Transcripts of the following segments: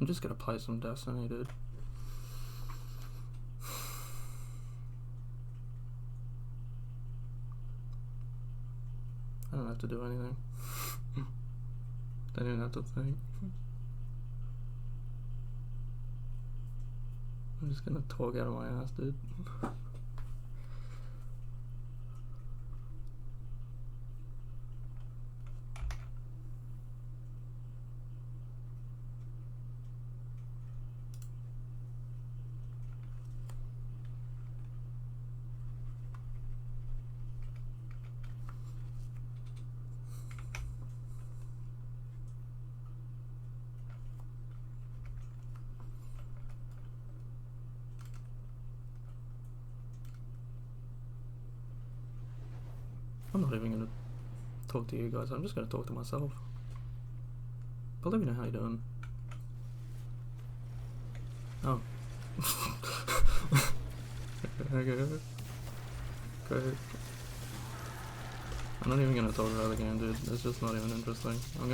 I'm just gonna play some Destiny, dude. I don't have to do anything. I didn't have to think. I'm just gonna talk out of my ass, dude. I'm not even gonna talk to you guys, I'm just gonna talk to myself. But let me know how you're doing. Oh. Okay. Great. I'm not even gonna talk about the game, dude. It's just not even interesting. I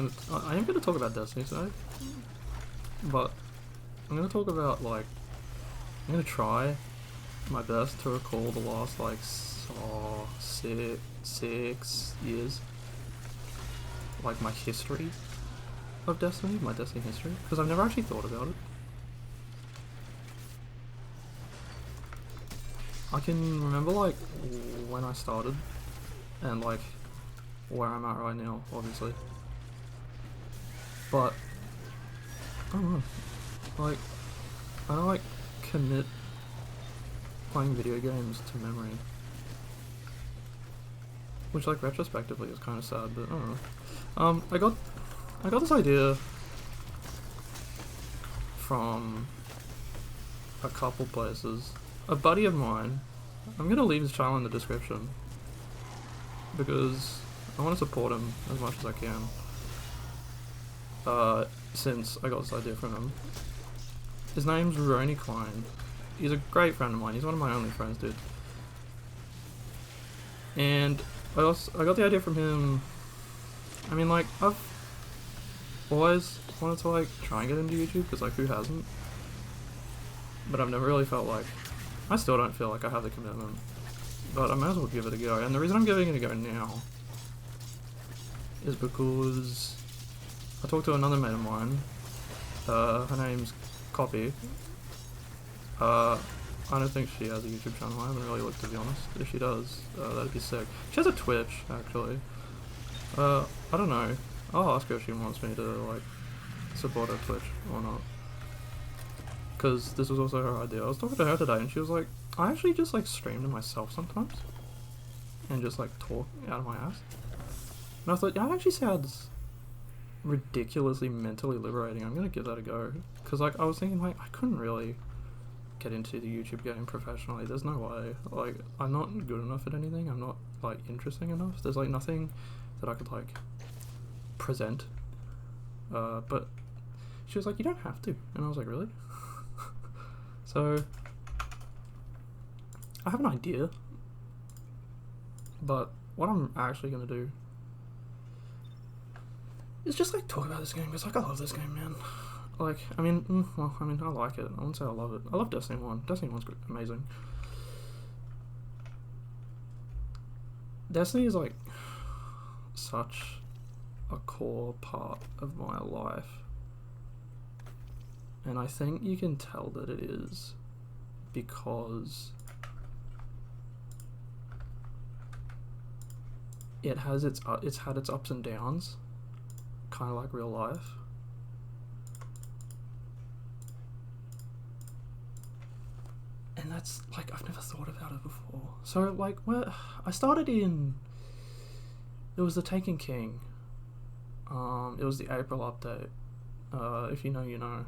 am gonna talk about Destiny today. But I'm gonna talk about, like, I'm gonna try my best to recall the last, like, 6 years, like, my history of Destiny, my Destiny history, because I've never actually thought about it. I can remember, like, when I started, and, like, where I'm at right now, obviously. But, I don't know, like, I don't, like, commit playing video games to memory. Which, like, retrospectively is kind of sad, but I don't know. I got this idea from a couple places. A buddy of mine, I'm gonna leave his channel in the description because I want to support him as much as I can. Since I got this idea from him. His name's Ronnie Klein. He's a great friend of mine. He's one of my only friends, dude. And I got the idea from him. I mean, like, I've always wanted to, like, try and get into YouTube, because, like, who hasn't? But I've never really felt like, I still don't feel like I have the commitment, but I might as well give it a go. And the reason I'm giving it a go now is because I talked to another mate of mine. Her name's Copy. I don't think she has a YouTube channel. I haven't really looked, to be honest. If she does, that'd be sick. She has a Twitch, actually. I don't know. I'll ask her if she wants me to, like, support her Twitch or not. Because this was also her idea. I was talking to her today and she was like, I actually just, like, stream to myself sometimes. And just, like, talk out of my ass. And I thought, yeah, that actually sounds ridiculously mentally liberating. I'm gonna give that a go. Because, like, I was thinking, like, I couldn't really get into the YouTube game professionally. There's no way. Like, I'm not good enough at anything. I'm not, like, interesting enough. There's, like, nothing that I could, like, present. But she was like, you don't have to. And I was like, really? So I have an idea, but what I'm actually gonna do is just, like, talk about this game, because, like, I love this game, man. Like, I mean, well, I mean, I like it. I wouldn't say I love it. I love Destiny 1. Destiny 1's amazing. Destiny is, like, such a core part of my life. And I think you can tell that it is because it's had its ups and downs, kind of like real life. And that's, like, I've never thought about it before. So, like, I started in, it was the Taken King. It was the April update. If you know, you know.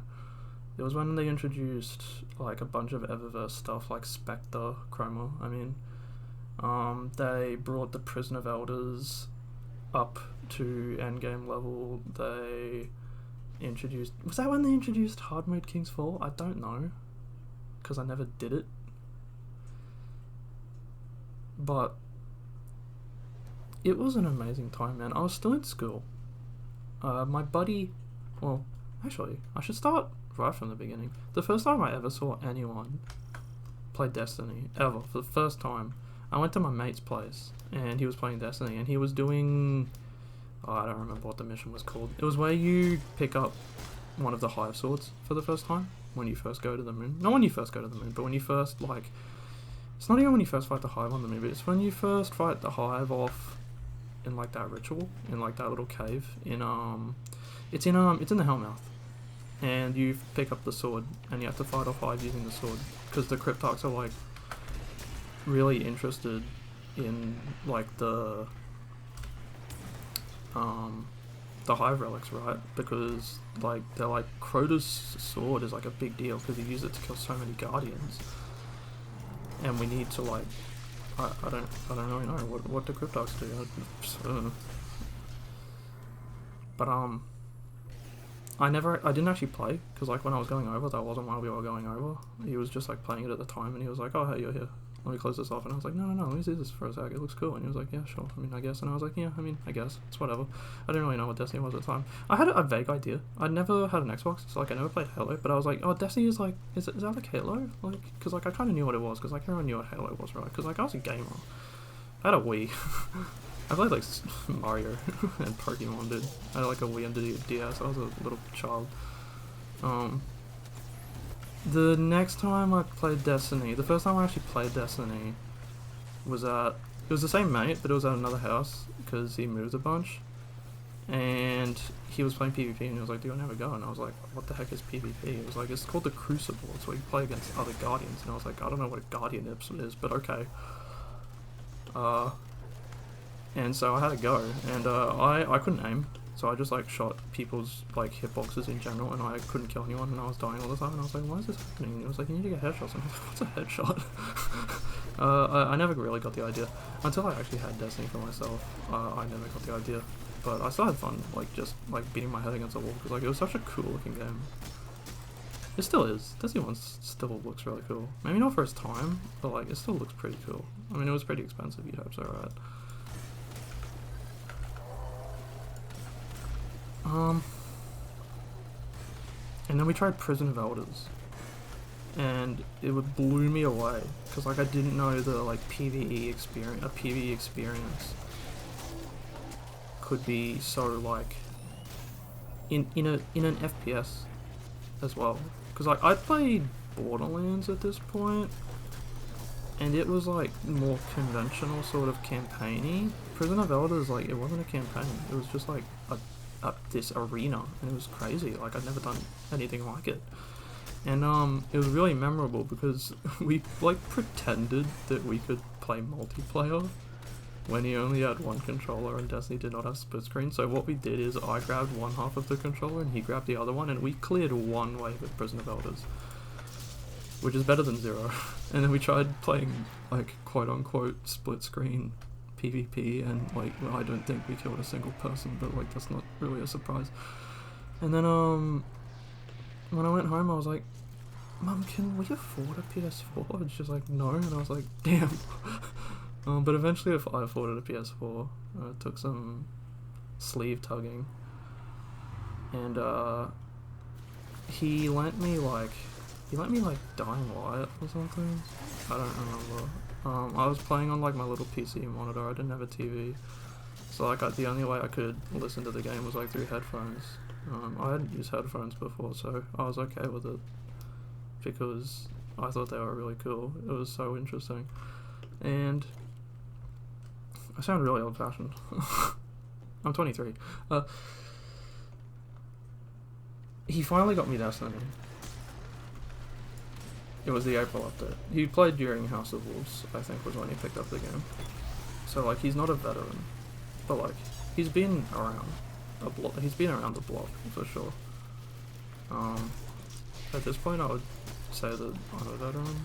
It was when they introduced, like, a bunch of Eververse stuff, like Spectre, Chroma, I mean. They brought the Prison of Elders up to endgame level. They introduced, was that when they introduced hard mode King's Fall? I don't know, because I never did it. But it was an amazing time, man. I was still in school. My buddy, well, actually, I should start right from the beginning. The first time I ever saw anyone play Destiny, ever, for the first time, I went to my mate's place, and he was playing Destiny, and he was doing... Oh, I don't remember what the mission was called. It was where you pick up one of the Hive swords for the first time, when you first go to the moon. Not when you first go to the moon, but when you first, like... It's not even when you first fight the Hive on the moon, but it's when you first fight the Hive off in, like, that ritual, in, like, that little cave, in, it's in the Hellmouth. And you pick up the sword, and you have to fight off Hive using the sword, because the Cryptarchs are, like, really interested in, like, the Hive relics, right? Because, like, they're like, Crota's sword is, like, a big deal, because he used it to kill so many Guardians. And we need to, like, I don't really know what the Cryptarchs do. I don't know. But, I didn't actually play, because, like, when I was going over, that wasn't while we were going over. He was just, like, playing it at the time, and he was like, oh, hey, you're here. Let me close this off. And I was like, no, let me see this for a sec. It looks cool. And he was like, yeah, sure. I mean, I guess. And I was like, yeah, I mean, I guess. It's whatever. I didn't really know what Destiny was at the time. I had a vague idea. I'd never had an Xbox, so, like, I never played Halo. But I was like, oh, Destiny is, like, is that, like, Halo? Like, because, like, I kind of knew what it was, because, like, everyone knew what Halo was, right? Because, like, I was a gamer. I had a Wii. I played, like, Mario and Pokemon, dude. I had, like, a Wii and a DS. I was a little child. The next time I played Destiny, the first time I actually played Destiny was at, it was the same mate, but it was at another house, because he moved a bunch, and he was playing PvP, and he was like, do you want to have a go? And I was like, what the heck is PvP? It was like, it's called the Crucible, it's where you play against other Guardians, and I was like, I don't know what a Guardian is, but okay. And so I had a go, and I couldn't aim, so I just, like, shot people's, like, hitboxes in general, and I couldn't kill anyone, and I was dying all the time, and I was like, why is this happening? And he was like, you need to get headshots, and I was like, what's a headshot? I never really got the idea. Until I actually had Destiny for myself, I never got the idea. But I still had fun, like, just, like, beating my head against the wall, because, like, it was such a cool looking game. It still is. Destiny 1 still looks really cool. Maybe not for its time, but, like, it still looks pretty cool. I mean, it was pretty expensive, you'd hope so, right? And then we tried Prison of Elders, and it blew me away, because, like, I didn't know the, like, PvE experience could be so, like, in an FPS as well, because, like, I played Borderlands at this point, and it was, like, more conventional sort of campaign-y. Prison of Elders, like, it wasn't a campaign, it was just, like, this arena, and it was crazy. Like, I'd never done anything like it, and it was really memorable because we, like, pretended that we could play multiplayer when he only had one controller and Destiny did not have split screen. So what we did is I grabbed one half of the controller and he grabbed the other one, and we cleared one wave of Prison of Elders, which is better than 0. And then we tried playing, like, quote unquote split screen PvP, and, like, well, I don't think we killed a single person, but, like, that's not really a surprise. And then when I went home, I was like, Mum, can we afford a PS4? And she's like, no. And I was like, damn. But eventually I afforded a PS4. It took some sleeve tugging, and he lent me like Dying Light or something. I don't remember. I was playing on, like, my little PC monitor. I didn't have a TV, so, like, the only way I could listen to the game was, like, through headphones. I hadn't used headphones before, so I was okay with it, because I thought they were really cool. It was so interesting, and I sound really old-fashioned. I'm 23. He finally got me Destiny. It was the April update. He played during House of Wolves, I think, was when he picked up the game. So, like, he's not a veteran, but, like, he's been around he's been around the block, for sure. At this point, I would say that I'm a veteran,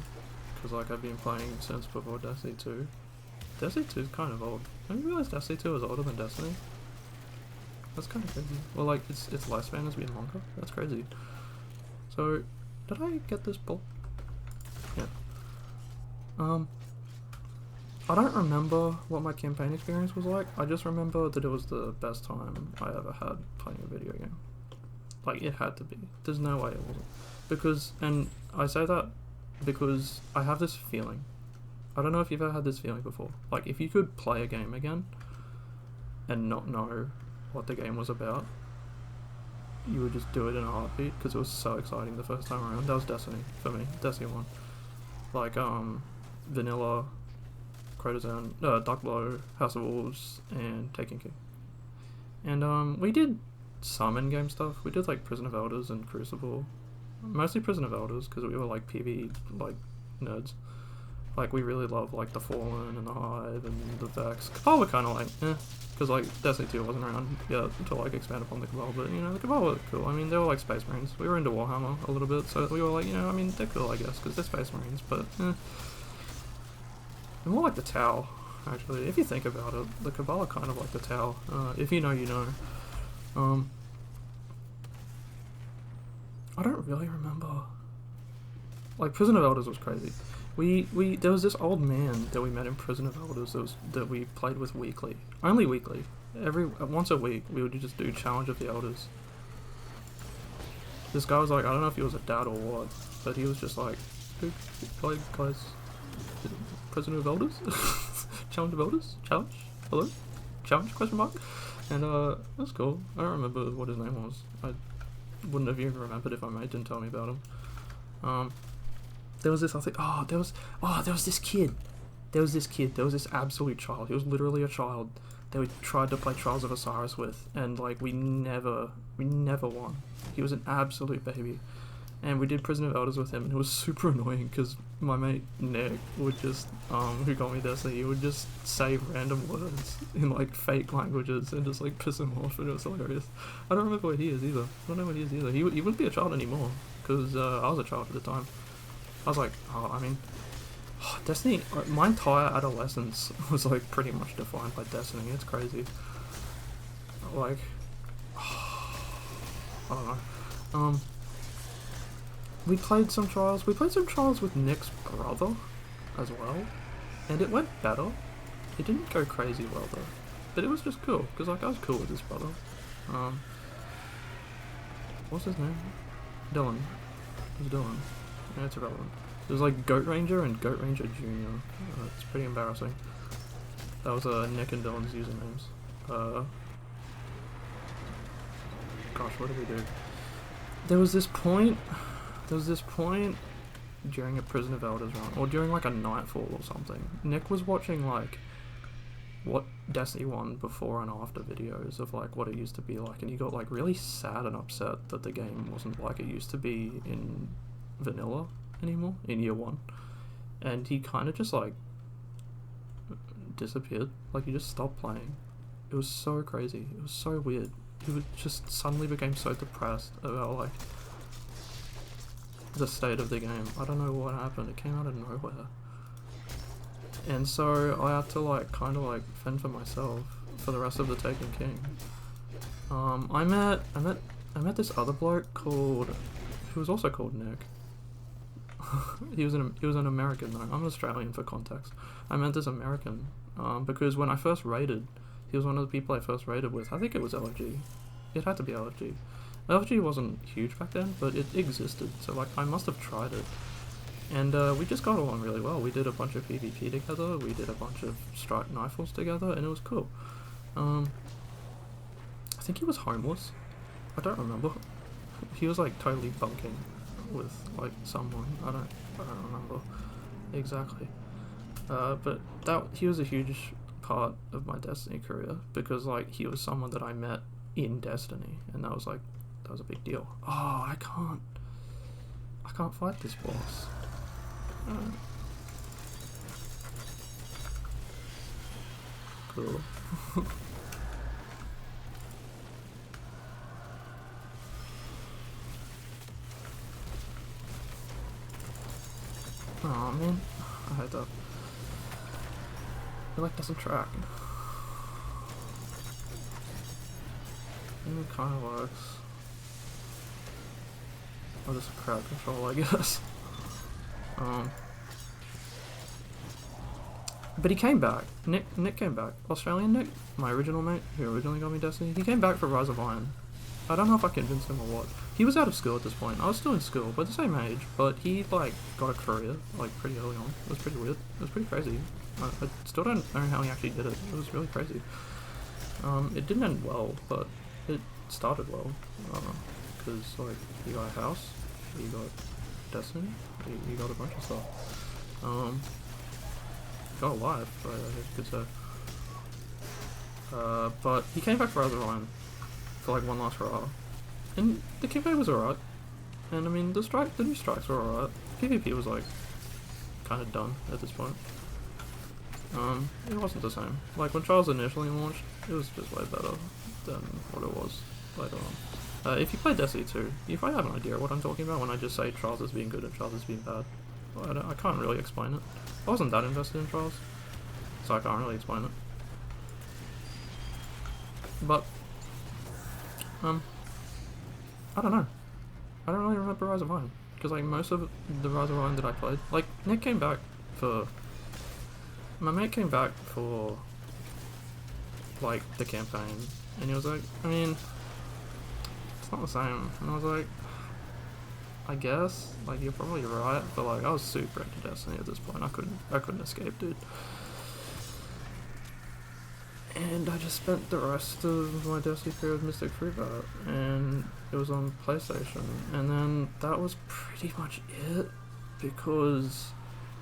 because, like, I've been playing since before Destiny 2. Destiny 2 is kind of old. Have you realized Destiny 2 is older than Destiny? That's kind of crazy. Well, like, its lifespan has been longer. That's crazy. So, did I get this bolt? Yeah. I don't remember what my campaign experience was like. I just remember that it was the best time I ever had playing a video game. Like, it had to be. There's no way it wasn't. Because, and I say that because I have this feeling. I don't know if you've ever had this feeling before. Like, if you could play a game again and not know what the game was about, you would just do it in a heartbeat because it was so exciting the first time around. That was Destiny for me. Destiny 1. Like, Vanilla, Crotozone, Dark Blow, House of Wolves, and Taken King. And we did some in-game stuff. We did like Prison of Elders and Crucible. Mostly Prison of Elders because we were like PvE like nerds. Like, we really love like the Fallen and the Hive and the Vex. Cabal were kind of like because like Destiny 2 wasn't around yet to like expand upon the Cabal, but you know, the Cabal were cool. I mean, they were like Space Marines. We were into Warhammer a little bit, so we were like, you know, I mean, they're cool, I guess, because they're Space Marines, but they're more like the Tau, actually. If you think about it, the Cabal are kind of like the Tau. If you know, you know. I don't really remember. Like, Prison of Elders was crazy. There was this old man that we met in Prison of Elders that we played with weekly. Only weekly. Once a week, we would just do Challenge of the Elders. This guy was like, I don't know if he was a dad or what, but he was just like, who played guys? Prison of Elders? Challenge of Elders? Challenge? Hello? Challenge? Question mark? And it was cool. I don't remember what his name was. I wouldn't have even remembered if my mate didn't tell me about him. There was this, I think, there was this kid. There was this absolute child. He was literally a child that we tried to play Trials of Osiris with, and like, we never won. He was an absolute baby. And we did Prison of Elders with him, and it was super annoying, because my mate Nick would just, who got me Destiny, he would just say random words in like fake languages and just like piss him off, and it was hilarious. I don't remember where he is either. I don't know where he is either. He wouldn't be a child anymore, because I was a child at the time. I was like, Destiny, my entire adolescence was like pretty much defined by Destiny. It's crazy. Like, I don't know. We played some Trials with Nick's brother as well, and it went better. It didn't go crazy well though, but it was just cool, because like, I was cool with his brother. What's his name? Dylan. It was Dylan. Yeah, it's irrelevant. It was like Goat Ranger and Goat Ranger Jr. It's pretty embarrassing. That was Nick and Dylan's usernames. Gosh, what did we do? There was this point during a Prison of Elders run, or during like a Nightfall or something. Nick was watching like what Destiny 1 before and after videos of like what it used to be like, and he got like really sad and upset that the game wasn't like it used to be in vanilla anymore in year 1, and he kind of just like disappeared. Like, he just stopped playing. It was so crazy. It was so weird. He would just suddenly became so depressed about like the state of the game. I don't know what happened. It came out of nowhere. And so I had to like kind of like fend for myself for the rest of the Taken King. I met this other bloke who was also called Nick. he was an American though. I'm an Australian for context. I met this American because when I first raided, he was one of the people I first raided with. I think it was LFG. It had to be LFG. LFG wasn't huge back then, but it existed, so like, I must have tried it. And we just got along really well. We did a bunch of PvP together, we did a bunch of Strike Nightfalls together, and it was cool. I think he was homeless. I don't remember. He was like totally bunking with like someone. I don't remember exactly. But he was a huge part of my Destiny career, because like, he was someone that I met in Destiny, and that was a big deal. Oh, I can't fight this boss. Cool. Oh man, I hate that. It like doesn't track. It kind of works. Or just crowd control, I guess. But he came back. Nick came back. Australian Nick, my original mate, who originally got me Destiny, he came back for Rise of Iron. I don't know if I convinced him or what. He was out of school at this point. I was still in school, but the same age. But he like got a career like pretty early on. It was pretty weird. It was pretty crazy. I still don't know how he actually did it. It was really crazy. It didn't end well, but it started well. Because like he got a house, he got Destiny, he got a bunch of stuff. Got a life, I could say. But he came back for Rise of Iron for like one last hurrah, and the campaign was alright. And I mean, the new strikes were alright. PvP was like kind of done at this point. It wasn't the same. Like when Trials initially launched, it was just way better than what it was later on. If you play Destiny 2, you probably have an idea what I'm talking about when I just say Trials is being good and Trials is being bad. I can't really explain it. I wasn't that invested in Trials, so I can't really explain it. But, I don't know. I don't really remember Rise of Iron, because like most of the Rise of Iron that I played, like Nick came back for, my mate came back for like the campaign, and he was like, I mean, it's not the same, and I was like, I guess, like you're probably right, but like I was super into Destiny at this point. I couldn't escape, dude. And I just spent the rest of my Destiny period with Mystic Fruitbat, and it was on PlayStation, and then that was pretty much it, because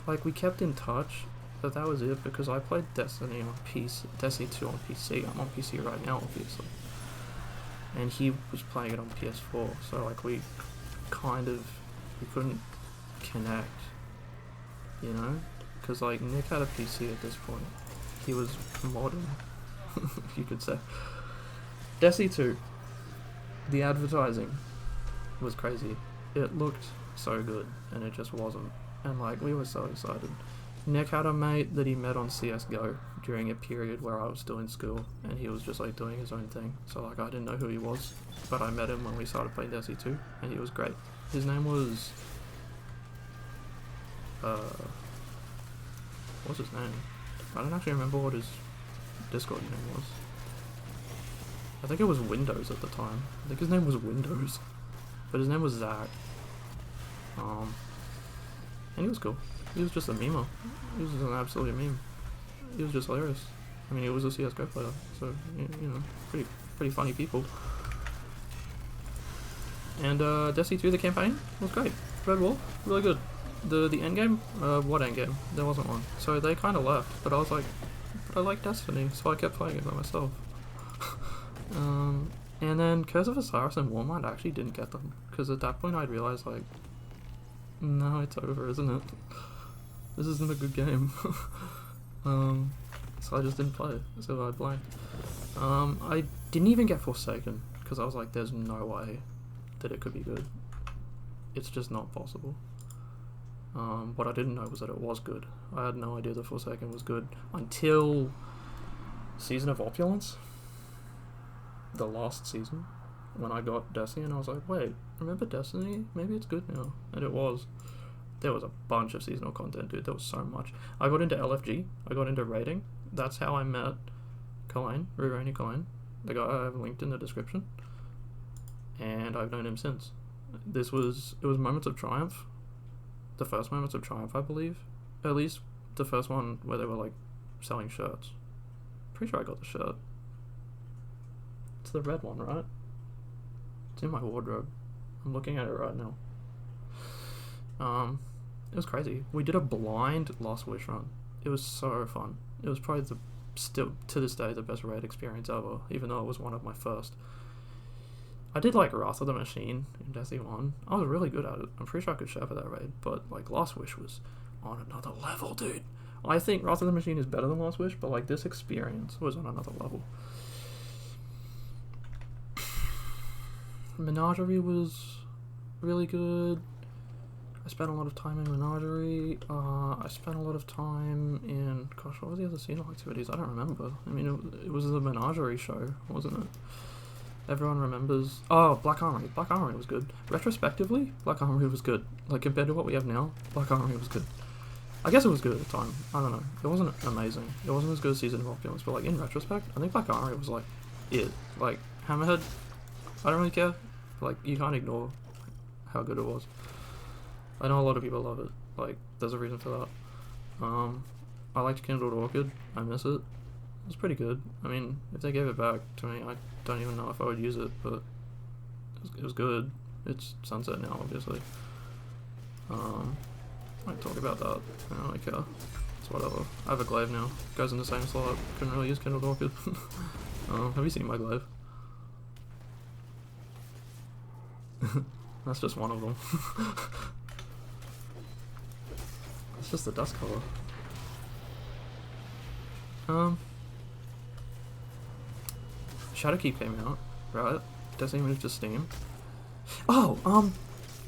like we kept in touch, but that was it, because I played Destiny on PC, Destiny 2 on PC. I'm on PC right now, obviously, and he was playing it on PS4, so like we couldn't connect, you know, because like Nick had a PC at this point. He was modern, you could say. Destiny 2, the advertising was crazy. It looked so good, and it just wasn't. And like, we were so excited. Nick had a mate that he met on CSGO during a period where I was still in school, and he was just like doing his own thing. So like, I didn't know who he was, but I met him when we started playing Destiny 2, and he was great. His name was, what's his name? I don't actually remember what his Discord name was. I think it was Windows at the time. I think his name was Windows, but his name was Zach. And he was cool. He was just a memer. He was just an absolute meme. He was just hilarious. I mean, he was a CSGO player, so you know, pretty funny people. And Destiny 2, the campaign was great. Red Wolf, really good. The end game, what end game? There wasn't one. So they kind of left, but I was like, but I like Destiny, so I kept playing it by myself. And then Curse of Osiris and Warmind, I actually didn't get them, because at that point I'd realized like, no, it's over, isn't it? This isn't a good game. So I just didn't play it, so I blanked. I didn't even get Forsaken, because I was like, there's no way that it could be good. It's just not possible. What I didn't know was that it was good. I had no idea that Forsaken was good until Season of Opulence, the last season, when I got Destiny, and I was like, wait, remember Destiny? Maybe it's good now. And it was. There was a bunch of seasonal content, dude. There was so much. I got into LFG. I got into raiding. That's how I met Colleen, Rurouni Colleen, the guy I have linked in the description. And I've known him since. It was Moments of Triumph. The first Moments of Triumph, I believe. At least the first one where they were like selling shirts. Pretty sure I got the shirt. It's the red one, right? It's in my wardrobe. I'm looking at it right now. It was crazy. We did a blind Last Wish run. It was so fun. It was probably still to this day the best raid experience ever, even though it was one of my first. I did like Wrath of the Machine in Destiny 1. I was really good at it. I'm pretty sure I could share for that raid, but like Last Wish was on another level, dude. I think Wrath of the Machine is better than Last Wish, but like this experience was on another level. Menagerie was really good. I spent a lot of time in Menagerie. I spent a lot of time in, gosh, what were the other seasonal activities? I don't remember. I mean, it was the Menagerie show, wasn't it? Everyone remembers. Oh, Black Armory. Black Armory was good. Retrospectively, Black Armory was good. Like, compared to what we have now, Black Armory was good. I guess it was good at the time. I don't know. It wasn't amazing. It wasn't as good as Season of Opulence, but like, in retrospect, I think Black Armory was like, it. Like, Hammerhead, I don't really care. Like, you can't ignore how good it was. I know a lot of people love it. Like, there's a reason for that. I liked Kindled Orchid. I miss it. It was pretty good. I mean, if they gave it back to me, I don't even know if I would use it, but it was good. It's sunset now, obviously. I talk about that. I don't really care. It's whatever. I have a glaive now. Goes in the same slot. Couldn't really use Kindled Orchid. Have you seen my glaive? That's just one of them. It's just the dust color. Shadowkeep came out, right? Destiny moved to Steam. Oh,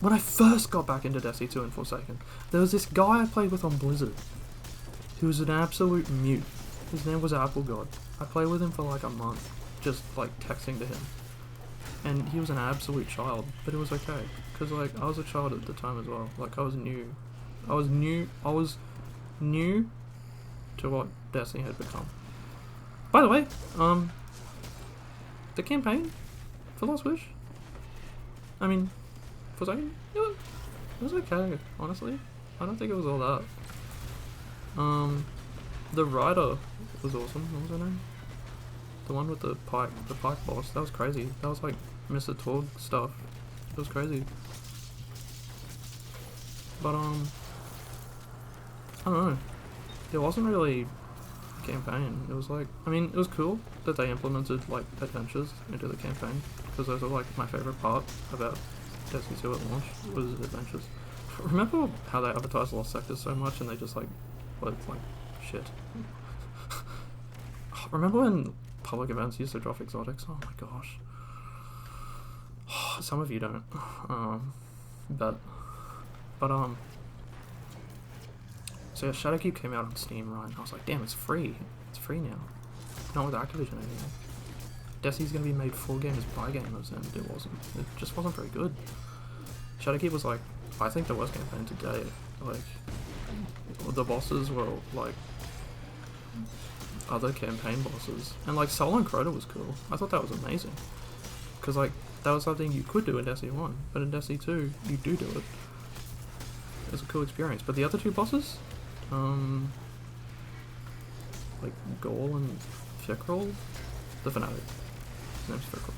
when I first got back into Destiny 2 in Forsaken, there was this guy I played with on Blizzard. He was an absolute mute. His name was Applegod. I played with him for like a month, just like texting to him. And he was an absolute child, but it was okay. Cause like, I was a child at the time as well. Like, I was new to what Destiny had become. By the way, the campaign for Lost Wish, I mean, Forsaken, it was okay, honestly. I don't think it was all that. The Rider was awesome. What was her name? The one with the pike boss. That was crazy. That was like Mr. Torg stuff. It was crazy. But I don't know. It wasn't really a campaign. It was like, I mean, it was cool that they implemented like adventures into the campaign, because those are like my favorite part about Destiny 2 at launch was adventures. Remember how they advertised Lost Sectors so much and they just like, well, it's like shit. Remember when public events used to drop exotics? Oh my gosh. Some of you don't. So yeah, Shadowkeep came out on Steam, right? And I was like, damn, it's free. It's free now. Not with Activision anymore. Destiny's gonna be made full games by gamers, and it wasn't. It just wasn't very good. Shadowkeep was like, I think the worst campaign to date. Like, the bosses were like other campaign bosses, and like Sol and Crota was cool. I thought that was amazing, because like that was something you could do in Destiny 1, but in Destiny 2 you do it. It was a cool experience. But the other two bosses, like Gaul and Fikrul, the Fanatic, his name's Fikrul.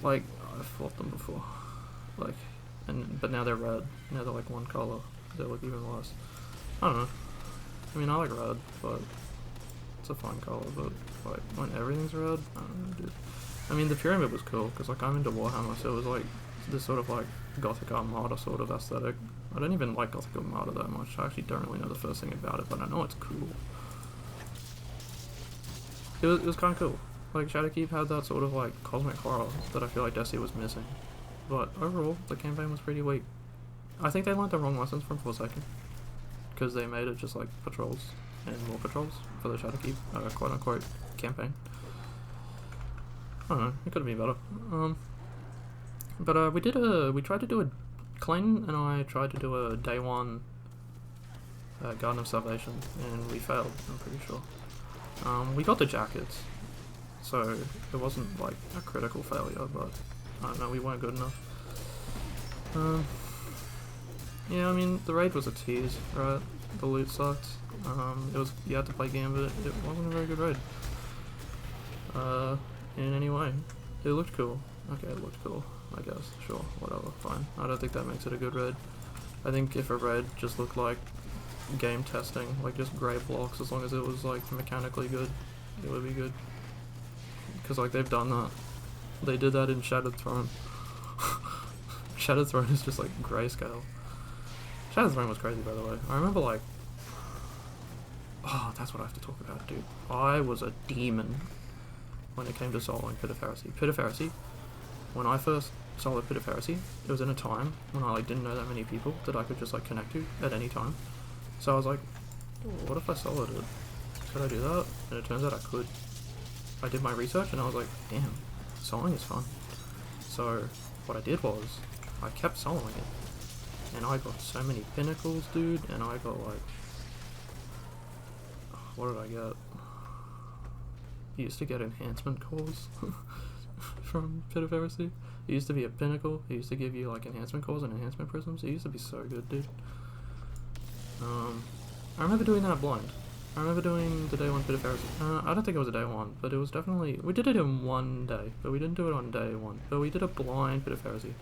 Like, I've fought them before, like, but now they're red. Now they're like one color. They look even worse. I don't know. I mean, I like red, but it's a fine color. But like when everything's red, I don't know, dude. I mean, the Pyramid was cool because like I'm into Warhammer, so it was like this sort of like Gothic Armada sort of aesthetic. I don't even like Gothic Armada that much. I actually don't really know the first thing about it, but I know it's cool. It was kind of cool. Like, Shadowkeep had that sort of like cosmic horror that I feel like Destiny was missing. But overall, the campaign was pretty weak. I think they learned the wrong lessons from Forsaken, because they made it just like patrols and more patrols for the Shadowkeep quote unquote campaign. I don't know, it could have been better. But we tried to do a, Clayton and I tried to do a day one Garden of Salvation, and we failed, I'm pretty sure. We got the jackets, so it wasn't like a critical failure, but I don't know, we weren't good enough. Yeah, I mean, the raid was a tease, right? The loot sucked. You had to play Gambit. It wasn't a very good raid. In any way. It looked cool. Okay, it looked cool, I guess. Sure, whatever, fine. I don't think that makes it a good raid. I think if a raid just looked like game testing, like just grey blocks, as long as it was like mechanically good, it would be good. Because like they've done that. They did that in Shattered Throne. Shattered Throne is just like grayscale. Shattered Throne was crazy, by the way. I remember like, oh, that's what I have to talk about, dude. I was a demon when it came to soloing Pit of Heresy. Pit of Heresy, when I first soloed Pit of Heresy, it was in a time when I like didn't know that many people that I could just like connect to at any time. So I was like, oh, what if I soloed it? Could I do that? And it turns out I could. I did my research and I was like, damn, soloing is fun. So what I did was, I kept soloing it. And I got so many pinnacles, dude, and I got like, what did I get? You used to get enhancement cores. from Pit of Heresy. It used to be a pinnacle. It used to give you like enhancement cores and enhancement prisms. It used to be so good, dude. I remember doing that blind. I remember doing the day one Pit of Heresy. I don't think it was a day one, but it was definitely... We did it in one day, but we didn't do it on day one. But we did a blind Pit of Heresy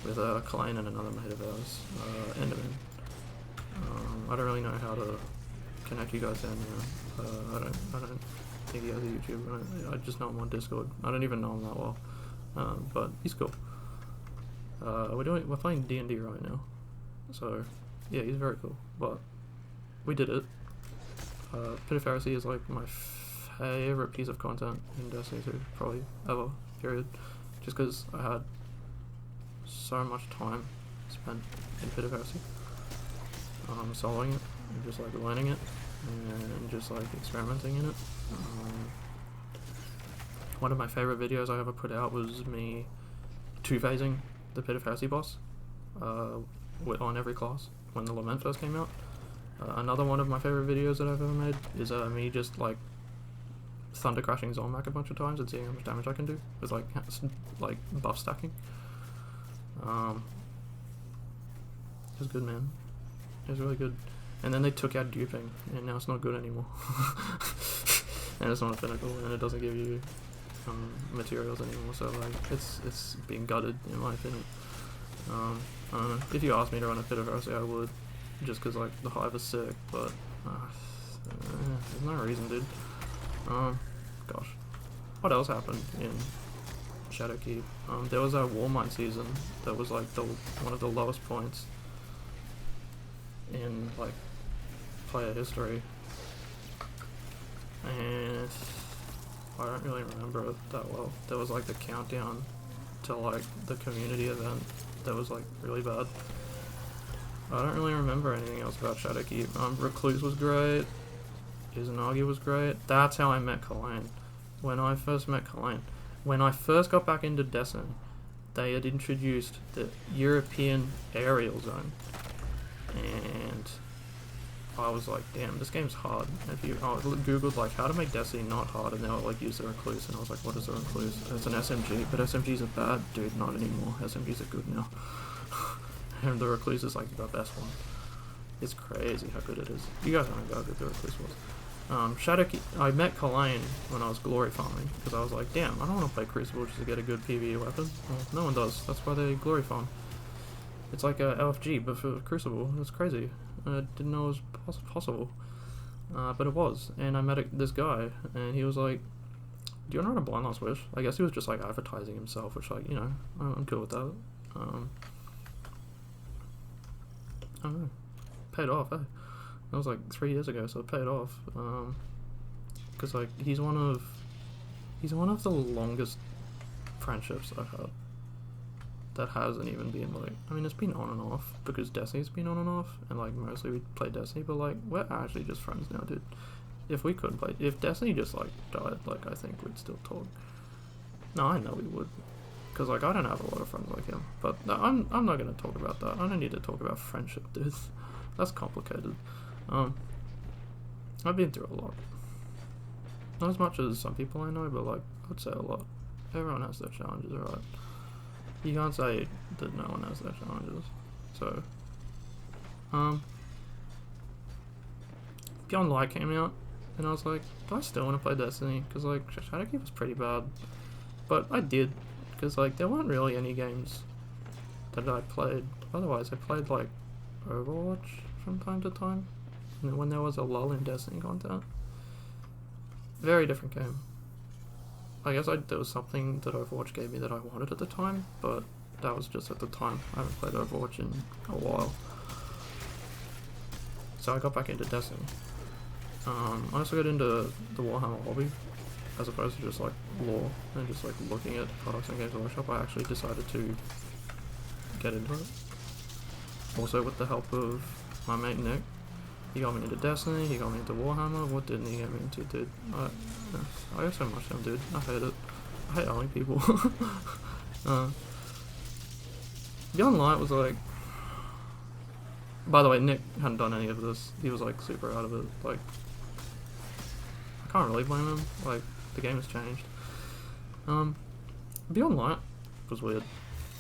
with Klein and another mate of ours, Enderman. I don't really know how to connect you guys down here. I don't think he has a YouTube. I just know him on Discord. I don't even know him that well, but he's cool. We're playing D&D right now, so yeah, he's very cool. But we did it. Pit of Heresy is like my favorite piece of content in Destiny 2, probably ever. Period. Just because I had so much time spent in Pit of Heresy, soloing it, and just like learning it, and just like experimenting in it. One of my favorite videos I ever put out was me two-phasing the Pit of Heresy boss on every class when the Lament first came out. Another one of my favorite videos that I've ever made is me just like thunder crashing Zolmak a bunch of times and seeing how much damage I can do with like buff stacking. It was good, man. It was really good. And then they took out duping, and now it's not good anymore. And it's not a pinnacle, and it doesn't give you materials anymore. So like, it's being gutted in my opinion. I don't know. If you asked me to run a Pit of Heresy, I would, just because like the hive is sick. But there's no reason, dude. Gosh, what else happened in Shadowkeep? There was a Warmind season that was like one of the lowest points in like player history, and I don't really remember it that well. There was like the countdown to like the community event that was like really bad. I don't really remember anything else about Shadowkeep. Recluse was great. Izanagi was great. That's how I met Kalain. When I first met Kalain. When I first got back into Destiny, they had introduced the European aerial zone. And I was like, damn, this game's hard. I googled like how to make Destiny not hard, and they were like, use the Recluse, and I was like, what is the Recluse? It's an SMG, but SMGs are bad, dude, not anymore. SMGs are good now. And the Recluse is like the best one. It's crazy how good it is. You guys don't know how good the Recluse was. Shadowkeep, I met Kalain when I was glory farming, because I was like, damn, I don't want to play Crucible just to get a good PvE weapon. Well, no one does. That's why they glory farm. It's like a LFG, but for Crucible. It's crazy. I didn't know it was possible. But it was. And I met this guy, and he was like, do you want to run a Blind Last Wish? I guess he was just like advertising himself, which like, you know, I'm cool with that. I don't know. Paid off, eh? That was like 3 years ago, so it paid off. Because like he's one of the longest friendships I've had. That hasn't even been like, I mean, it's been on and off because Destiny's been on and off, and like mostly we play Destiny, but like we're actually just friends now, dude. If we couldn't play, if Destiny just like died, like I think we'd still talk. No, I know we would, because like I don't have a lot of friends like him. But no, I'm not gonna talk about that. I don't need to talk about friendship, dude. That's complicated. I've been through a lot. Not as much as some people I know, but like I'd say a lot. Everyone has their challenges, right? You can't say that no one has their challenges. So, Beyond Light came out, and I was like, do I still want to play Destiny? Because like Shadowkeep was pretty bad, but I did, because like there weren't really any games that I played. Otherwise, I played like Overwatch from time to time, and when there was a lull in Destiny content. Very different game. I guess there was something that Overwatch gave me that I wanted at the time, but that was just at the time. I haven't played Overwatch in a while. So I got back into Destiny. I also got into the Warhammer hobby, as opposed to just like lore and just like looking at products and Games Workshop. I actually decided to get into it. Also with the help of my mate Nick. He got me into Destiny, he got me into Warhammer. What didn't he get me into, dude? I got so much of him, dude. I hate it. I hate owning people. Beyond Light was like... By the way, Nick hadn't done any of this. He was like super out of it. Like, I can't really blame him. Like, the game has changed. Beyond Light was weird.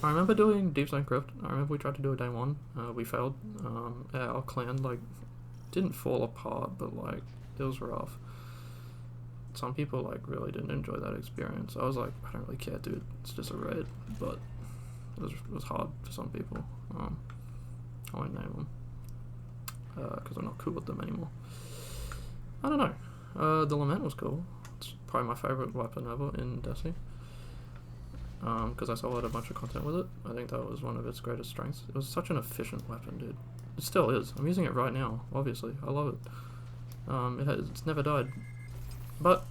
I remember doing Deep Zone Crypt. I remember we tried to do a day one. We failed. Our clan like didn't fall apart, but like it was rough. Some people like really didn't enjoy that experience. I was like, I don't really care, dude. It's just a raid, but it was hard for some people. I won't name them because I'm not cool with them anymore. I don't know. The Lament was cool. It's probably my favorite weapon ever in Destiny. Because I saw a bunch of content with it. I think that was one of its greatest strengths. It was such an efficient weapon, dude. It still is. I'm using it right now, obviously. I love it. It's never died. But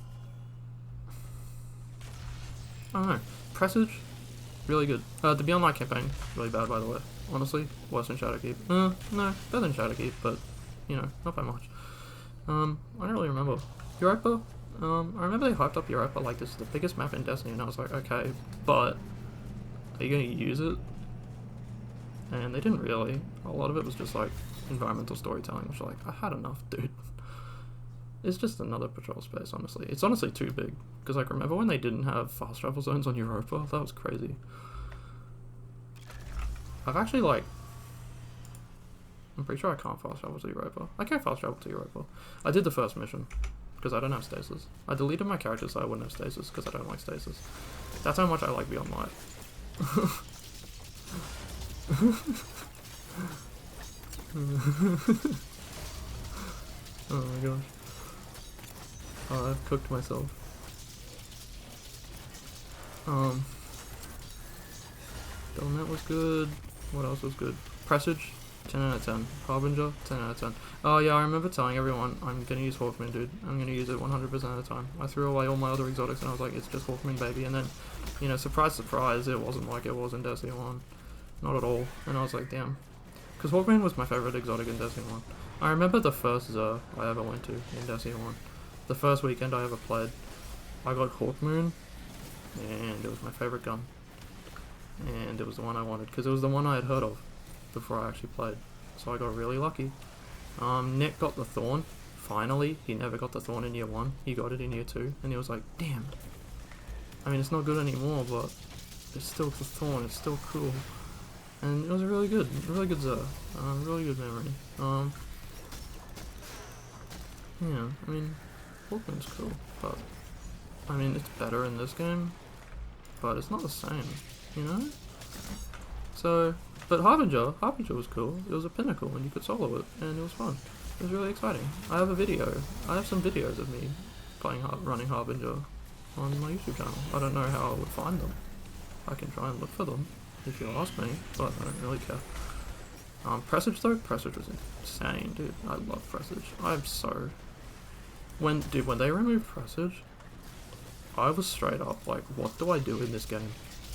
I don't know. Presage, really good. The Beyond Light campaign, really bad, by the way. Honestly, worse than Shadowkeep. No, better than Shadowkeep, but you know, not by much. I don't really remember. Europa. I remember they hyped up Europa like this is the biggest map in Destiny, and I was like, okay, but are you gonna use it? And they didn't really. A lot of it was just like environmental storytelling, which like I had enough, dude. It's just another patrol space, honestly. It's honestly too big. Because, like, remember when they didn't have fast travel zones on Europa? That was crazy. I've actually, like... I'm pretty sure I can't fast travel to Europa. I can't fast travel to Europa. I did the first mission. Because I don't have stasis. I deleted my character so I wouldn't have stasis, because I don't like stasis. That's how much I like Beyond Light. Oh my gosh. Oh, I've cooked myself. The Lament was good. What else was good? Presage, 10 out of 10. Harbinger, 10 out of 10. Oh yeah, I remember telling everyone, I'm gonna use Hawkman, dude. I'm gonna use it 100% of the time. I threw away all my other exotics and I was like, it's just Hawkman, baby. And then, you know, surprise, surprise, it wasn't like it was in Destiny 1. Not at all. And I was like, damn. Because Hawkman was my favorite exotic in Destiny 1. I remember the first Xur I ever went to in Destiny 1. The first weekend I ever played, I got Hawkmoon, and it was my favorite gun. And it was the one I wanted, because it was the one I had heard of before I actually played. So I got really lucky. Nick got the Thorn, finally. He never got the Thorn in year 1, he got it in year 2, and he was like, damn. I mean, it's not good anymore, but it's still the Thorn, it's still cool. And it was really good Xur. Really good memory. Yeah, I mean, Hawkman's cool, but I mean, it's better in this game, but it's not the same, you know? So, but Harbinger was cool. It was a pinnacle and you could solo it, and it was fun. It was really exciting. I have some videos of me running Harbinger on my YouTube channel. I don't know how I would find them. I can try and look for them, if you ask me, but I don't really care. Presage though? Presage was insane, dude. I love Presage. When they removed Presage, I was straight up like, what do I do in this game?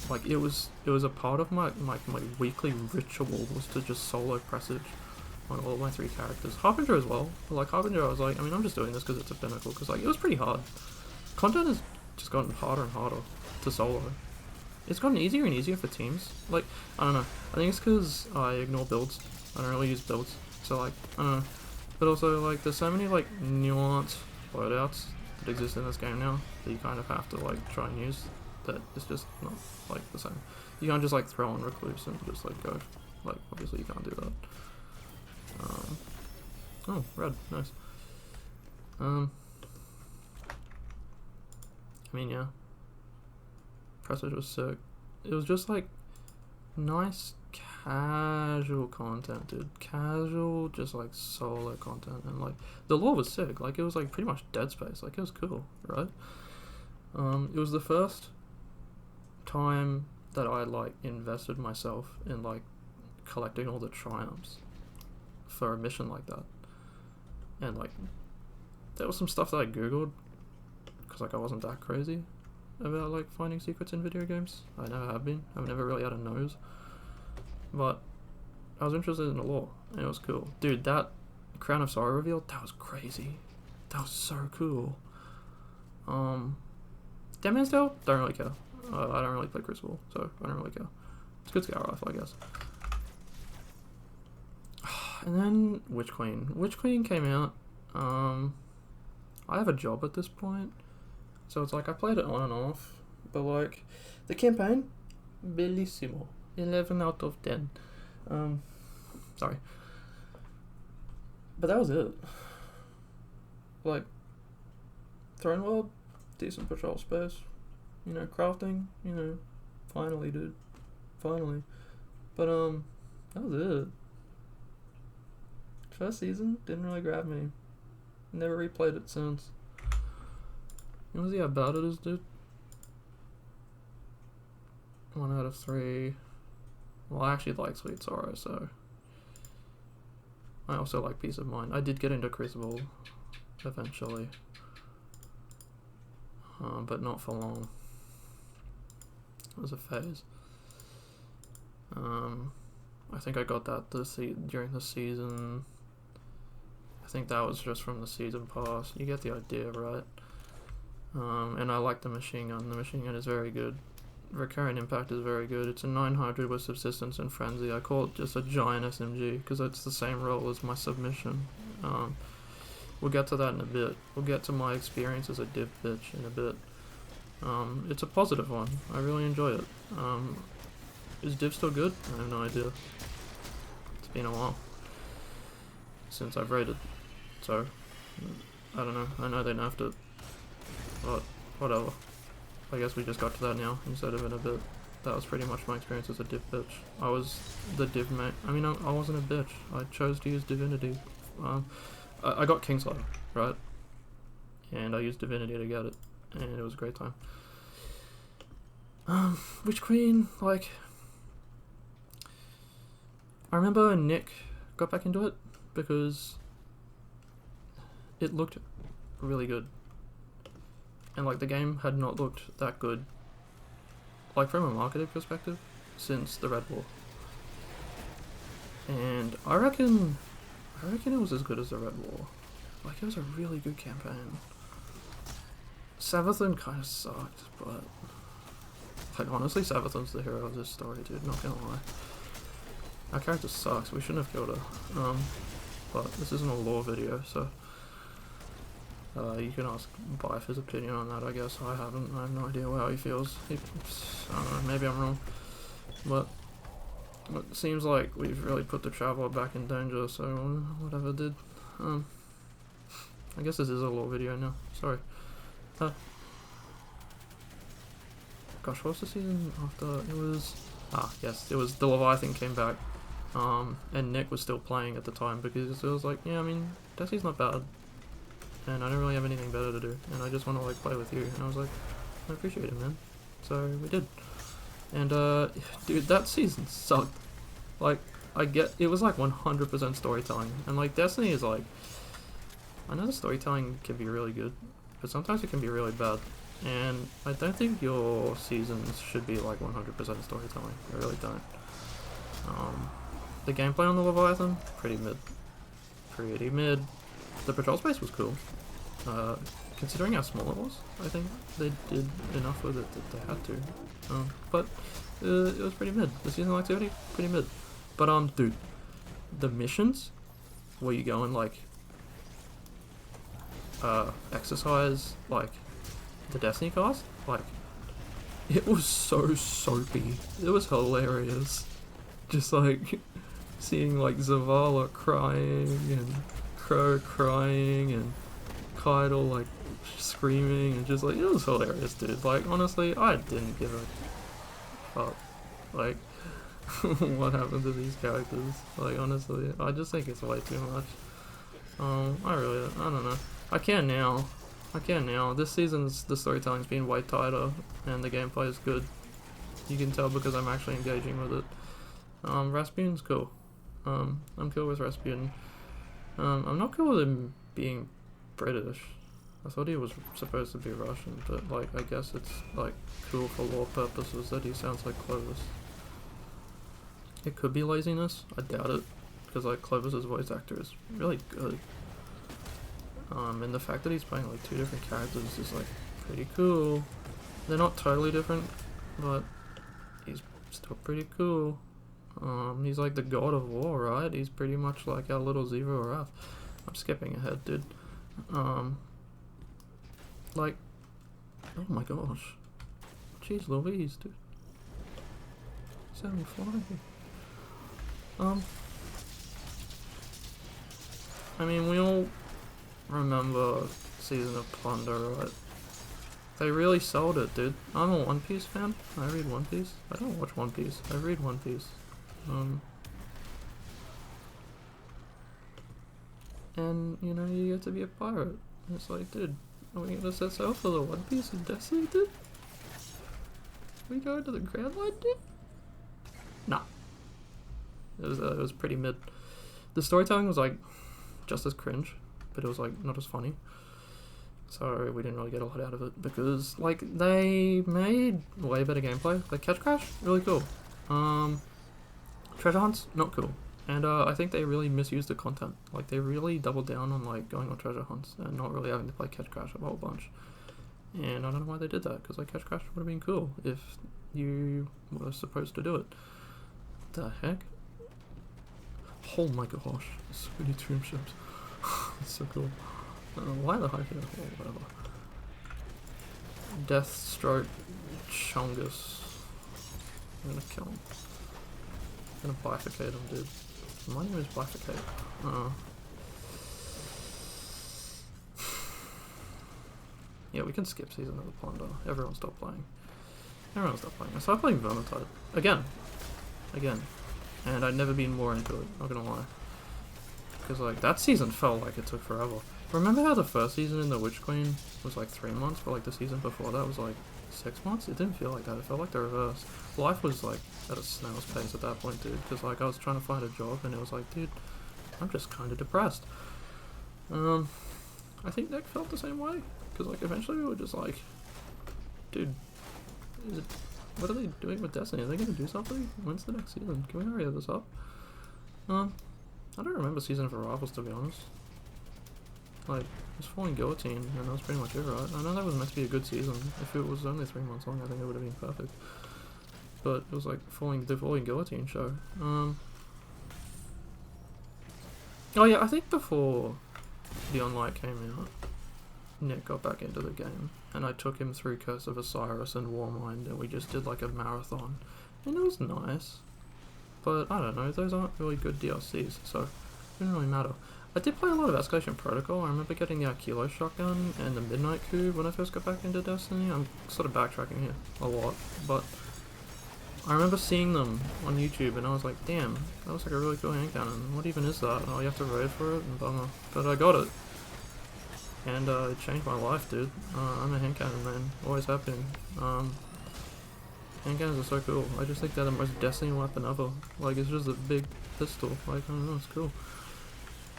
Like, it was a part of my weekly ritual was to just solo Presage on all of my 3 characters. Harbinger as well. But like Harbinger, I was like, I mean, I'm just doing this because it's a pinnacle, because like, it was pretty hard. Content has just gotten harder and harder to solo. It's gotten easier and easier for teams. Like, I don't know. I think it's because I ignore builds. I don't really use builds. So like, I don't know. But also, like, there's so many like nuanced loadouts that exist in this game now that you kind of have to like try and use, that it's just not like the same. You can't just like throw on Recluse and just like go. Like, obviously you can't do that. Oh, red, nice. I mean, yeah. Presage was sick. It was just like nice casual content, dude. Casual, just like solo content, and like the lore was sick. Like, it was like pretty much Dead Space. Like, it was cool, right? It was the first time that I like invested myself in like collecting all the triumphs for a mission like that. And like, there was some stuff that I googled because like I wasn't that crazy about like finding secrets in video games. I never have been. I've never really had a nose. But I was interested in the lore, and it was cool. Dude, that Crown of Sorrow reveal, that was crazy. That was so cool. Dead Man's Tale, don't really care. I don't really play Crucible, so I don't really care. It's good Scour Rifle, I guess. And then Witch Queen. Witch Queen came out. I have a job at this point, so it's like I played it on and off, but like the campaign, bellissimo, 11 out of 10. Sorry, but that was it. Like Throne World, decent patrol space, you know, crafting, you know, finally, dude, finally. But that was it. First season didn't really grab me. Never replayed it since. You know how bad it is, dude? 1 out of 3. Well, I actually like Sweet Sorrow, so I also like Peace of Mind. I did get into Crucible eventually, but not for long. It was a phase. I think I got that during the season. I think that was just from the season pass. You get the idea, right? And I like the machine gun. The machine gun is very good. Recurrent impact is very good. It's a 900 with subsistence and frenzy. I call it just a giant SMG because it's the same role as my submission. We'll get to that in a bit. We'll get to my experience as a div bitch in a bit. It's a positive one. I really enjoy it. Is div still good? I have no idea. It's been a while since I've raided, so I don't know. I know they nerfed it, but whatever. I guess we just got to that now instead of in a bit. That was pretty much my experience as a div bitch. I was the div mate. I mean, I wasn't a bitch. I chose to use Divinity. I got Kingslayer, right? And I used Divinity to get it, and it was a great time. Witch Queen, like, I remember Nick got back into it because it looked really good. And like the game had not looked that good, like from a marketing perspective, since the Red War. And I reckon it was as good as the Red War. Like it was a really good campaign. Savathun kind of sucked, but like honestly, Savathun's the hero of this story, dude. Not gonna lie. Our character sucks. We shouldn't have killed her. But this isn't a lore video, so. You can ask Bife his opinion on that, I guess. I have no idea how he feels. I don't know, maybe I'm wrong. But it seems like we've really put the Traveler back in danger, so whatever did. I guess this is a lore video now. Sorry. Gosh, what was the season after? It was... yes, it was the Leviathan came back. And Nick was still playing at the time because it was like, yeah, I mean, Desi's not bad. And I don't really have anything better to do, and I just want to like play with you. And I was like, I appreciate it, man. So we did. And dude, that season sucked. Like, it was like 100% storytelling, and like Destiny is like, I know the storytelling can be really good, but sometimes it can be really bad. And I don't think your seasons should be like 100% storytelling. I really don't. The gameplay on the Leviathan, pretty mid. Pretty mid. The patrol space was cool. Considering how small it was, I think they did enough with it that they had to. But it was pretty mid. The seasonal activity, pretty mid. But dude, the missions where you go and like exercise like the Destiny cast, like it was so soapy. It was hilarious. Just like seeing like Zavala crying and Crow crying and Kydal like screaming and just like it was hilarious, dude. Like honestly, I didn't give a fuck like what happened to these characters. Like honestly, I just think it's way too much. I don't know. I can now. This season's the storytelling's been way tighter and the gameplay is good. You can tell because I'm actually engaging with it. Rasputin's cool. I'm cool with Rasputin. I'm not cool with him being British. I thought he was supposed to be Russian, but like I guess it's like cool for lore purposes that he sounds like Clovis. It could be laziness. I doubt it, because like Clovis's voice actor is really good. And the fact that he's playing like 2 different characters is like pretty cool. They're not totally different, but he's still pretty cool. He's like the god of war, right? He's pretty much like our little Zero Wrath. I'm skipping ahead, dude. Like, oh my gosh. Jeez Louise, dude. 74. I mean, we all remember Season of Plunder, right? They really sold it, dude. I'm a One Piece fan. I read One Piece. I don't watch One Piece. I read One Piece. And, you know, you get to be a pirate. And it's like, dude, are we gonna set sail for the One Piece in Destiny, dude? We going to the Grand Line, dude? Nah. It was pretty mid. The storytelling was like just as cringe, but it was like not as funny. So we didn't really get a lot out of it because like they made way better gameplay. Like Catch Crash, really cool. Treasure hunts, not cool. And I think they really misused the content. Like they really doubled down on like going on treasure hunts and not really having to play Catch Crash a whole bunch. And I don't know why they did that, because like Catch Crash would have been cool if you were supposed to do it. The heck? Oh my gosh, so many tomb ships. It's so cool. Why the heck? Oh, whatever. Deathstroke Chungus. I'm gonna kill him. I'm gonna bifurcate him, dude. My name is Bifurcate. Yeah, we can skip Season of the Plunder. Everyone stop playing. Everyone stop playing. I started playing Vermintide. Again. And I'd never been more into it, not gonna lie. Because like, that season felt like it took forever. Remember how the first season in The Witch Queen was like 3 months, but like the season before that was like 6 months? It didn't feel like that, it felt like the reverse. Life was like at a snail's pace at that point, dude. Because like, I was trying to find a job and it was like, dude, I'm just kind of depressed. I think Nick felt the same way. Because like, eventually we were just like, dude, what are they doing with Destiny? Are they going to do something? When's the next season? Can we hurry this up? I don't remember Season of Arrivals, to be honest. Like, it was Falling Guillotine, and that was pretty much it, right? I know that was meant to be a good season. If it was only 3 months long, I think it would have been perfect. But it was like the Falling Guillotine show. Oh yeah, I think before Beyond Light came out, Nick got back into the game, and I took him through Curse of Osiris and Warmind, and we just did like a marathon, and it was nice. But I don't know, those aren't really good DLCs, so it didn't really matter. I did play a lot of Escalation Protocol. I remember getting the Kilo shotgun and the Midnight Coup when I first got back into Destiny. I'm sort of backtracking here a lot, but I remember seeing them on YouTube and I was like, damn, that looks like a really cool hand cannon. What even is that? Oh, you have to raid for it? And bummer. But I got it. And it changed my life, dude. I'm a hand cannon man. Always have been. Hand cannons are so cool. I just think they're the most Destiny weapon ever. Like, it's just a big pistol. Like, I don't know, it's cool.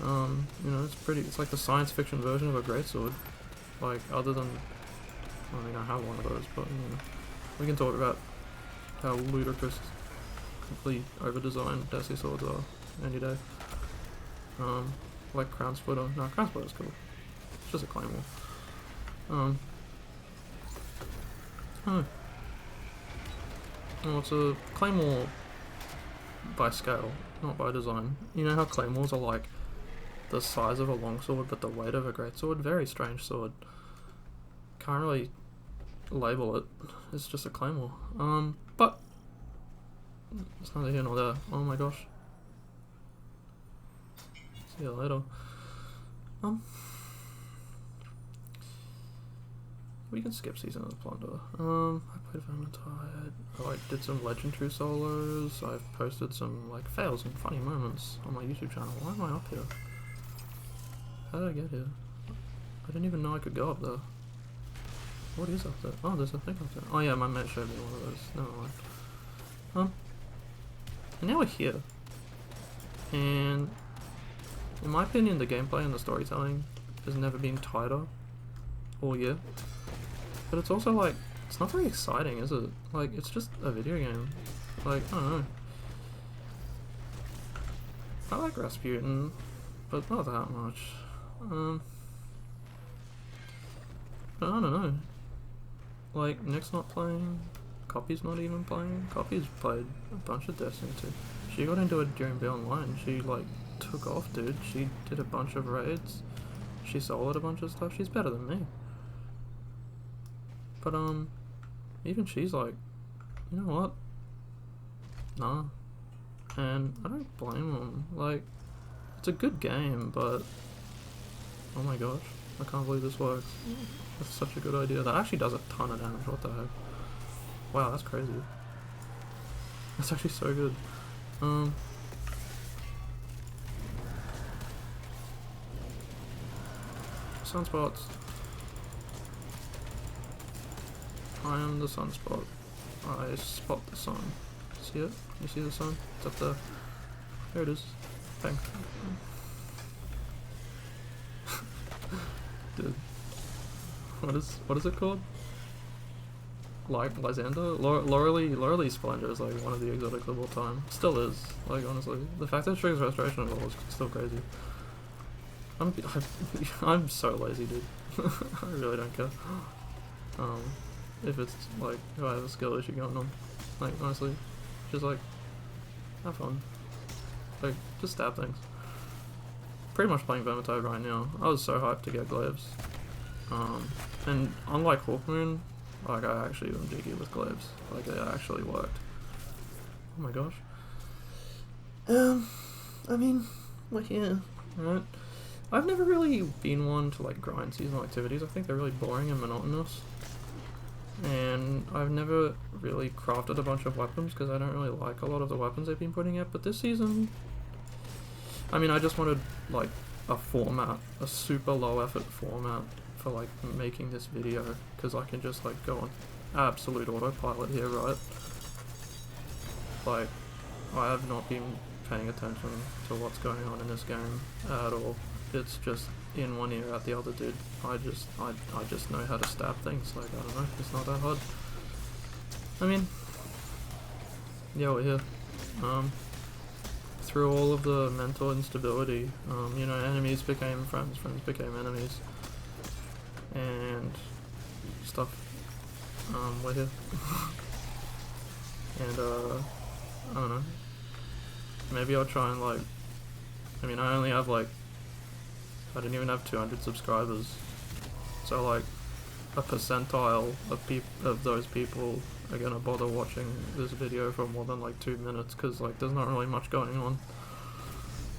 You know, it's like the science fiction version of a greatsword. Like, other than, I mean, I have one of those, but, you know, we can talk about how ludicrous, completely over-designed Destiny swords are any day. Like Crown Splitter. No, Crown Splitter's cool. It's just a claymore. Oh. Well, it's a claymore by scale, not by design. You know how claymores are like the size of a longsword but the weight of a greatsword? Very strange sword. Can't really label it. It's just a claymore. But it's neither here nor there. Oh my gosh. See you later. We can skip Season of the Plunder. I played Vermintide. I did some Legend 2 solos. I've posted some like fails and funny moments on my YouTube channel. Why am I up here? How did I get here? I didn't even know I could go up there. What is up there? Oh, there's a thing up there. Oh yeah, my mate showed me one of those. Never mind. And now we're here. And in my opinion, the gameplay and the storytelling has never been tighter all year. But it's also like, it's not very exciting, is it? Like, it's just a video game. Like, I don't know. I like Rasputin, but not that much. But I don't know. Like, Nick's not playing, Copy's not even playing. Copy's played a bunch of Destiny 2. She got into it during Beyond Online. She, like, took off, dude. She did a bunch of raids. She soloed a bunch of stuff. She's better than me. But, even she's like, you know what? Nah. And I don't blame them. Like, it's a good game, but oh my gosh, I can't believe this works. That's such a good idea. That actually does a ton of damage. What the heck? Wow, that's crazy. That's actually so good. Sunspots. I am the sunspot. I spot the sun. See it? You see the sun? It's up there. There it is. Bang. Dude. What is it called? Like Lysander? Lorelei Splendor is like one of the exotics of all time. Still is, like honestly. The fact that it triggers restoration at all is still crazy. I'm so lazy, dude. I really don't care. If it's like if I have a skill issue going on. Like honestly. Just like have fun. Like just stab things. Pretty much playing Vermintide right now. I was so hyped to get glaives. And unlike Hawkmoon, like I actually am jiggy with glaives. Like they actually worked. Oh my gosh. I mean, we're here, right? I've never really been one to like grind seasonal activities. I think they're really boring and monotonous. And I've never really crafted a bunch of weapons because I don't really like a lot of the weapons they've been putting out. But this season, I mean, I just wanted like a format, a super low effort format for like making this video because I can just like go on absolute autopilot here, right? Like, I have not been paying attention to what's going on in this game at all. It's just in one ear out the other, dude. I just know how to stab things. Like, I don't know, it's not that hard. I mean, yeah, we're here. Through all of the mental instability, you know, enemies became friends, friends became enemies, and stuff. We're here. And I don't know. Maybe I'll try and like. I mean, I only have like. I didn't even have 200 subscribers, so like a percentile of those people are gonna bother watching this video for more than like 2 minutes because like there's not really much going on.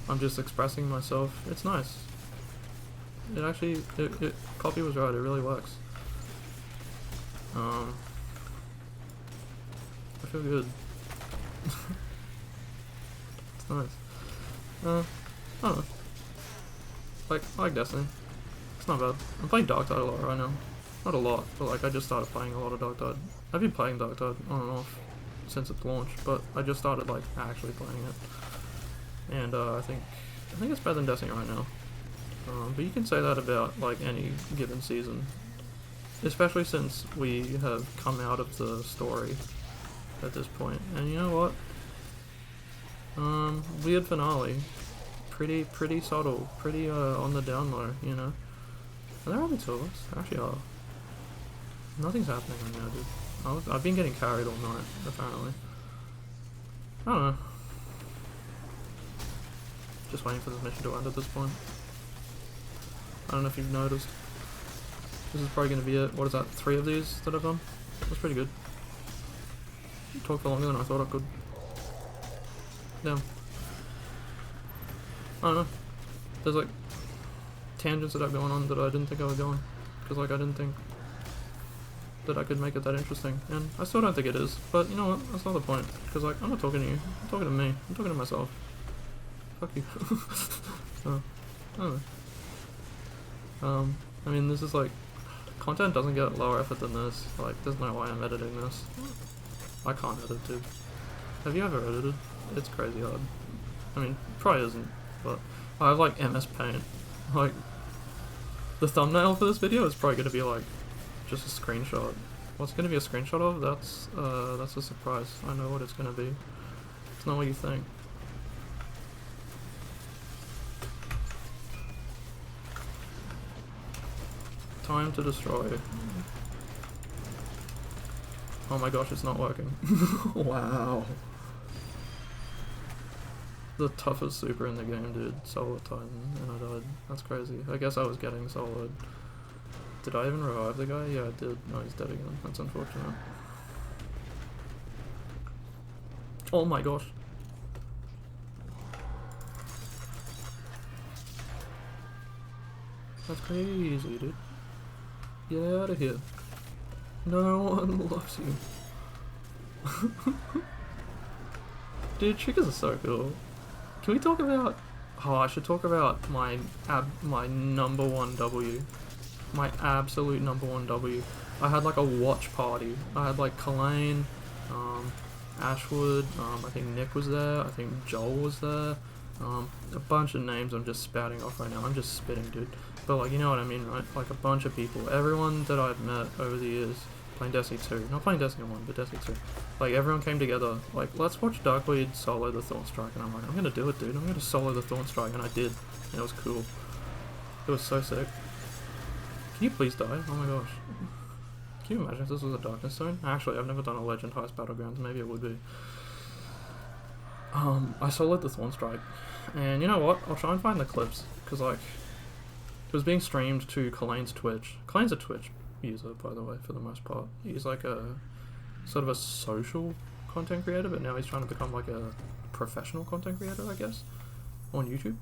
I'm just expressing myself. It's nice. It actually, Copy was right. It really works. I feel good. It's nice. I don't know. Like, I like Destiny. It's not bad. I'm playing Darktide a lot right now. Not a lot, but like I just started playing a lot of Darktide. I've been playing Darktide on and off since its launch, but I just started like actually playing it. And I think it's better than Destiny right now. But you can say that about like any given season. Especially since we have come out of the story at this point. And you know what? Weird finale. Pretty subtle, pretty on the down low, you know. Are there only two of us? There actually are. Nothing's happening right now, dude. I've been getting carried all night, apparently. I don't know. Just waiting for this mission to end at this point. I don't know if you've noticed. This is probably going to be it. What is that? 3 of these that I've done? That's pretty good. Talked for longer than I thought I could. Damn. I don't know. There's like tangents that are going on that I didn't think I was going. Because like I didn't think that I could make it that interesting. And I still don't think it is. But you know what? That's not the point. Because like I'm not talking to you. I'm talking to me. I'm talking to myself. Fuck you. So, I don't know. I mean this is like content doesn't get lower effort than this. Like there's no way I'm editing this. I can't edit, dude. Have you ever edited? It's crazy hard. I mean, probably isn't. But I have like MS Paint. Like the thumbnail for this video is probably gonna be like just a screenshot. What's gonna be a screenshot of? That's a surprise. I know what it's gonna be. It's not what you think. Time to destroy. Oh my gosh, it's not working. Wow. The toughest super in the game, dude. Solo Titan, and I died. That's crazy. I guess I was getting soloed. Did I even revive the guy? Yeah, I did. No, he's dead again. That's unfortunate. Oh my gosh. That's crazy, dude. Get out of here. No one loves you. Dude, triggers are so cool. Can we talk about... Oh, I should talk about my number one W. My absolute number one W. I had like a watch party. I had like Kalain, Ashwood, I think Nick was there, I think Joel was there, a bunch of names I'm just spouting off right now. I'm just spitting, dude. But like, you know what I mean, right? Like a bunch of people. Everyone that I've met over the years playing Destiny 2. Not playing Destiny 1, but Destiny 2. Like, everyone came together, like, let's watch Darkbleed solo the Thornstrike, and I'm like, I'm gonna do it, dude. I'm gonna solo the Thornstrike, and I did. And it was cool. It was so sick. Can you please die? Oh my gosh. Can you imagine if this was a Darkness Zone? Actually, I've never done a Legend Heist Battlegrounds. Maybe it would be. I soloed the Thornstrike. And you know what? I'll try and find the clips. Because, like, it was being streamed to Kalain's Twitch. Kalain's a Twitch user, by the way, for the most part. He's like a sort of a social content creator, but now he's trying to become like a professional content creator, I guess, on YouTube.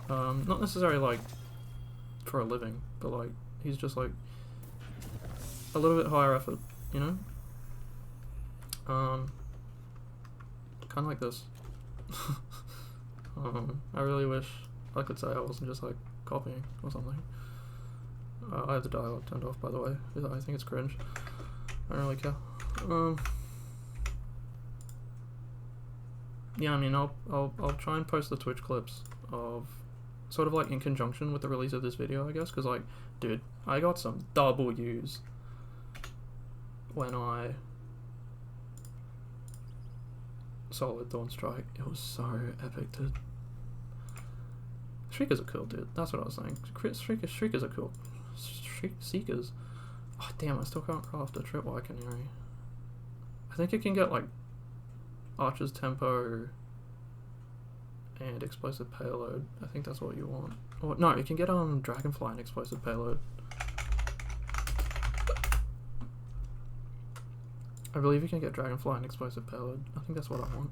Not necessarily like for a living, but like he's just like a little bit higher effort, you know? Kind of like this. I really wish I could say I wasn't just like copying or something. I have the dialogue turned off, by the way. I think it's cringe. I don't really care. Yeah, I mean, I'll try and post the Twitch clips of sort of like in conjunction with the release of this video, I guess, because like, dude, I got some W's when I soloed Thornstrike. It was so epic, dude. Shriekers are cool, dude. That's what I was saying. Shriekers are cool. Seekers. Oh damn, I still can't craft a Tripwire Canary. I think it can get like Archer's Tempo and Explosive Payload. I think that's what you want. Or no, it can get Dragonfly and Explosive Payload. I believe you can get Dragonfly and Explosive Payload. I think that's what I want.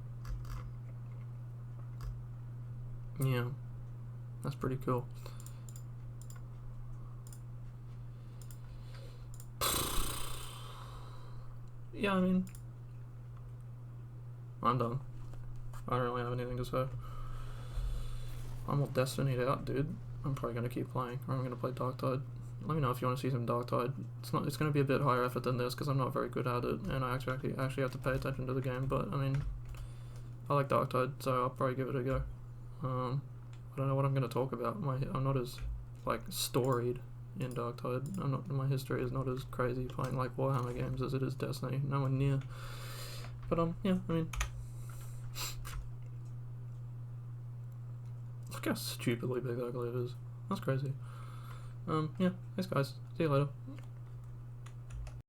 Yeah. That's pretty cool. Yeah, I mean, I'm done. I don't really have anything to say. I'm all Destinied out, dude. I'm probably gonna keep playing, or I'm gonna play Darktide. Let me know if you want to see some Darktide. It's gonna be a bit higher effort than this because I'm not very good at it, and I actually have to pay attention to the game. But I mean, I like Darktide, so I'll probably give it a go. I don't know what I'm gonna talk about. I'm not as like storied in Darktide. My history is not as crazy playing like Warhammer games as it is Destiny. Nowhere near. But yeah, I mean, look how stupidly big that glaive is. That's crazy. Yeah, thanks guys. See you later.